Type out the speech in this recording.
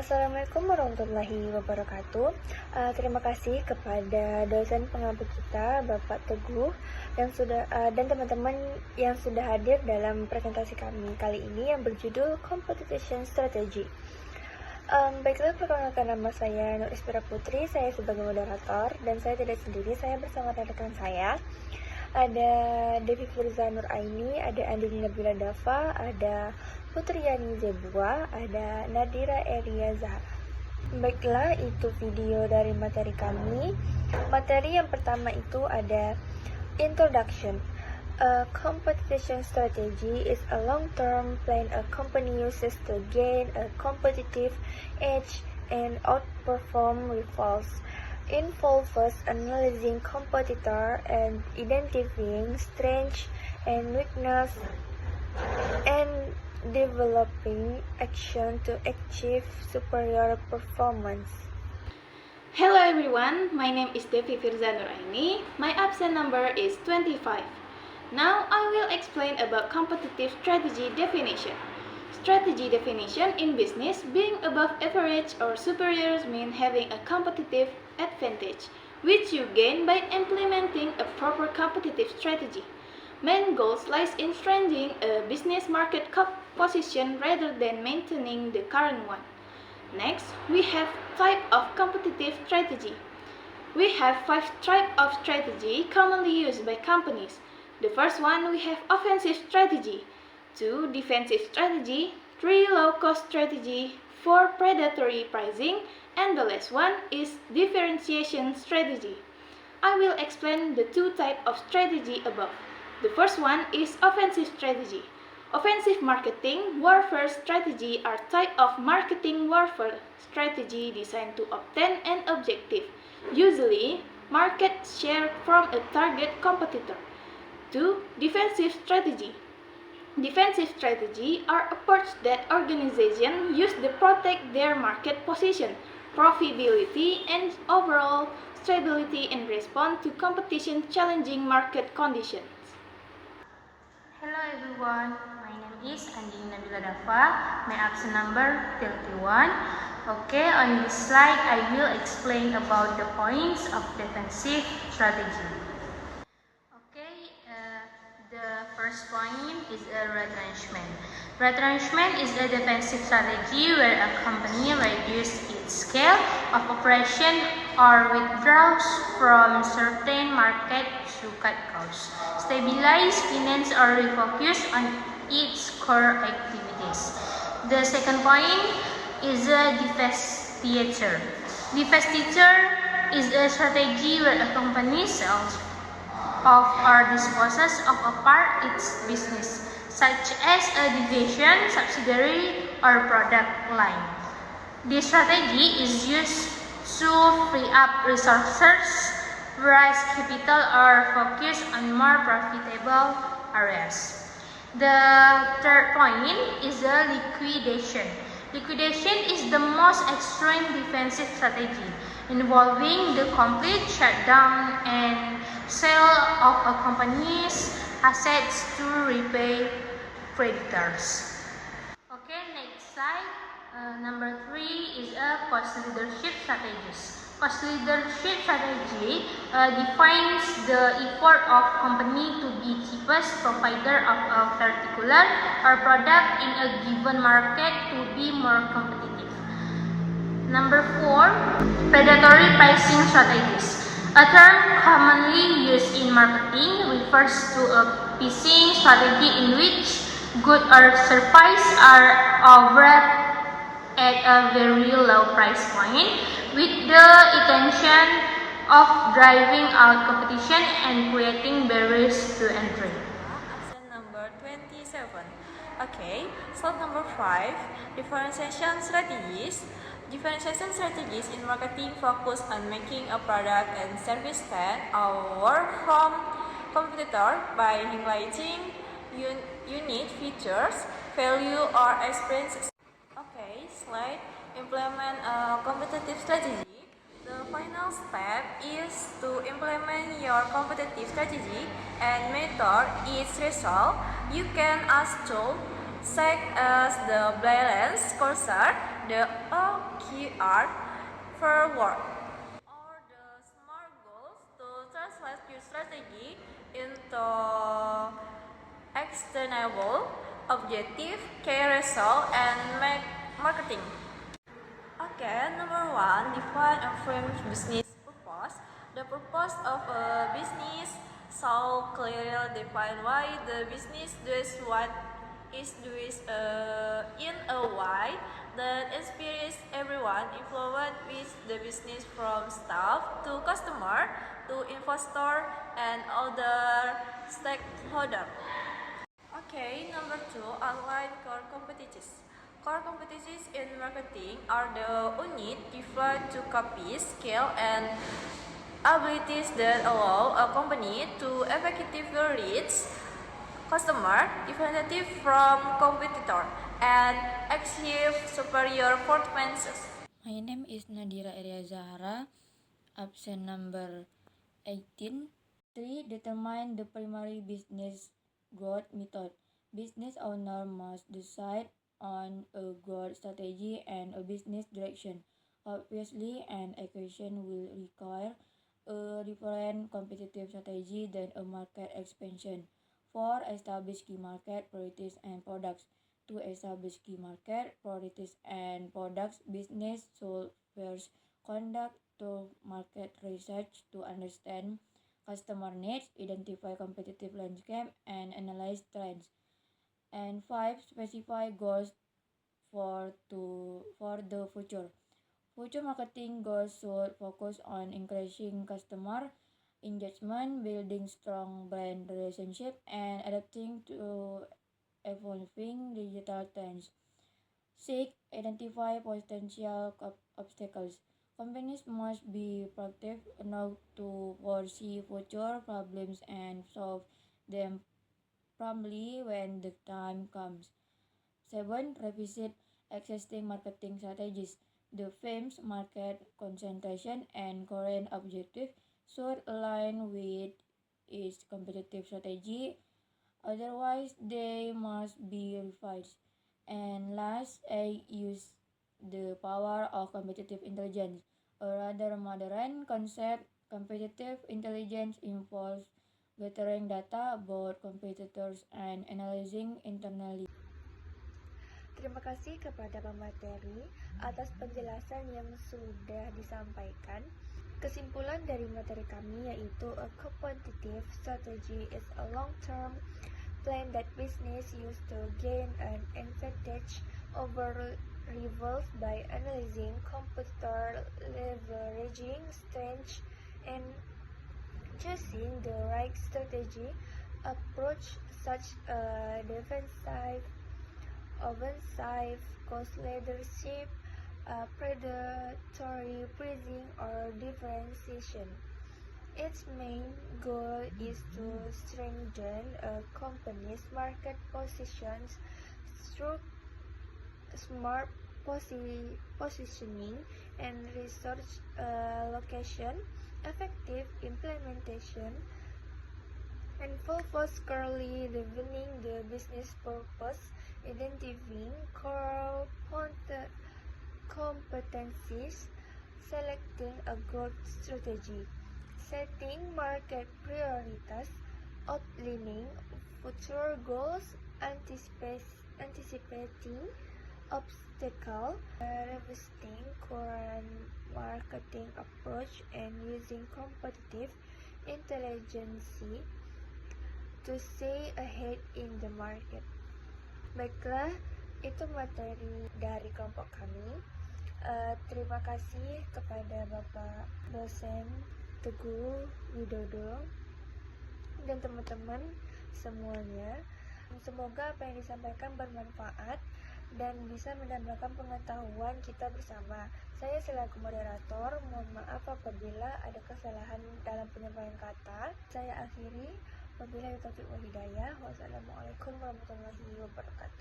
Assalamualaikum warahmatullahi wabarakatuh. Terima kasih kepada dosen pengampu kita, Bapak Teguh, dan teman-teman yang sudah hadir dalam presentasi kami kali ini yang berjudul Competition Strategy. Baiklah, perkenalkan nama saya Nur Ispira Putri, saya sebagai moderator, dan saya tidak sendiri, saya bersama rekan saya. Ada Devi Firza Nur Aini, ada Andini Nabila Dava, ada Putriani Zebua, ada Nadira Eria Zahra. Baiklah, itu video dari materi kami. Materi yang pertama itu ada Introduction. A competition strategy is a long-term plan a company uses to gain a competitive edge and outperform rivals. Involves analyzing competitor and identifying strengths and weakness and developing action to achieve superior performance. Hello everyone, my name is Devi Firza Nuraini. My absent number is 25. Now I will explain about competitive strategy definition. Strategy definition in business, being above average or superior means having a competitive advantage, which you gain by implementing a proper competitive strategy. Main goals lies in strengthening a business market position rather than maintaining the current one. Next, we have type of competitive strategy. We have 5 types of strategy commonly used by companies. The first one, we have offensive strategy. 2. Defensive strategy. 3. Low-cost strategy. 4. Predatory pricing. And the last one is differentiation strategy. I will explain the 2 types of strategy above. The first one is offensive strategy. Offensive marketing warfare strategy are type of marketing warfare strategy designed to obtain an objective, usually market share from a target competitor. 2. Defensive strategy. Defensive strategy are approaches that organizations use to protect their market position, profitability, and overall stability in response to competition challenging market conditions. Hello everyone, my name is Andini Nabila Dava, my absent number 31. Okay, on this slide I will explain about the points of defensive strategy. Okay, the first point is a retrenchment. Retrenchment is a defensive strategy where a company reduces its scale of operation or withdraws from certain market to cut costs, stabilize finance, or refocus on its core activities. The second point is a divestiture. Divestiture is a strategy where a company sells off or disposes of a part its business, such as a division, subsidiary, or product line. This strategy is used to free up resources, raise capital, or focus on more profitable areas. The third point is the liquidation. Liquidation is the most extreme defensive strategy, involving the complete shutdown and sale of a company's assets to repay creditors. Okay, next slide. Number 3 is a cost leadership strategies. Cost leadership strategy defines the effort of company to be cheapest provider of a particular or product in a given market to be more competitive. Number 4, predatory pricing strategies. A term commonly used in marketing refers to a pricing strategy in which goods or services are offered at a very low price point with the intention of driving out competition and creating barriers to entry. Option number 27. Okay, slide number 5, differentiation strategies. Differentiation strategies in marketing focus on making a product and service stand out from competitor by highlighting unique features, value, or experiences. Okay, slide. Implement a competitive strategy. The final step is to implement your competitive strategy and measure its result. You can ask tools such as the balance cursor, the OKR framework or the SMART goals to translate your strategy into actionable, objective, key result, and make marketing. Okay, number one, define and frame business purpose. The purpose of a business so clearly define why the business does what is doing in a way that inspires everyone involved with the business from staff to customer to investor and other stakeholder. Okay, number two, outline core competencies. Core competencies in marketing are the unit given to copy, skill, and abilities that allow a company to effectively reach customer, differentiate from competitor, and achieve superior performances. My name is Nadira Eria Zahara, absent number 18. 3. Determine the primary business growth method. Business owner must decide on a growth strategy and a business direction. Obviously, an acquisition will require a different competitive strategy than a market expansion. 4. Establish key market priorities and products. To establish key market priorities and products, business should first conduct to market research to understand customer needs, identify competitive landscape, and analyze trends. And 5. Specify goals for the future. Future marketing goals should focus on increasing customer engagement, building strong brand relationship, and adapting to evolving digital trends. 6. Identify potential obstacles. Companies must be proactive enough to foresee future problems and solve them promptly when the time comes. 7. Revisit existing marketing strategies. The firm's market concentration and current objective should align with its competitive strategy, otherwise they must be revised. And last, 8. Use the power of competitive intelligence. A rather modern concept, competitive intelligence involves gathering data about competitors and analyzing internally. Terima kasih kepada pemateri atas penjelasan yang sudah disampaikan. Kesimpulan dari materi kami yaitu a competitive strategy is a long-term plan that business use to gain an advantage over rivals by analyzing competitor, leveraging strengths, and choosing the right strategy approach such as defensive, offensive, cost leadership, predatory pricing, or differentiation. Its main goal is to strengthen a company's market positions through smart positioning and resource allocation, effective implementation, and focus clearly defining the business purpose, identifying core competencies, selecting a growth strategy, setting market priorities, outlining future goals, anticipating obstacles, revisiting current marketing approach, and using competitive intelligence to stay ahead in the market. Baiklah, itu materi dari kelompok kami. Terima kasih kepada Bapak dosen Teguh Widodo dan teman-teman semuanya. Semoga apa yang disampaikan bermanfaat dan bisa menambahkan pengetahuan kita bersama. Saya selaku moderator, mohon maaf apabila ada kesalahan dalam penyampaian kata. Saya akhiri. Wabillahi taufiq wal hidayah. Wassalamualaikum warahmatullahi wabarakatuh.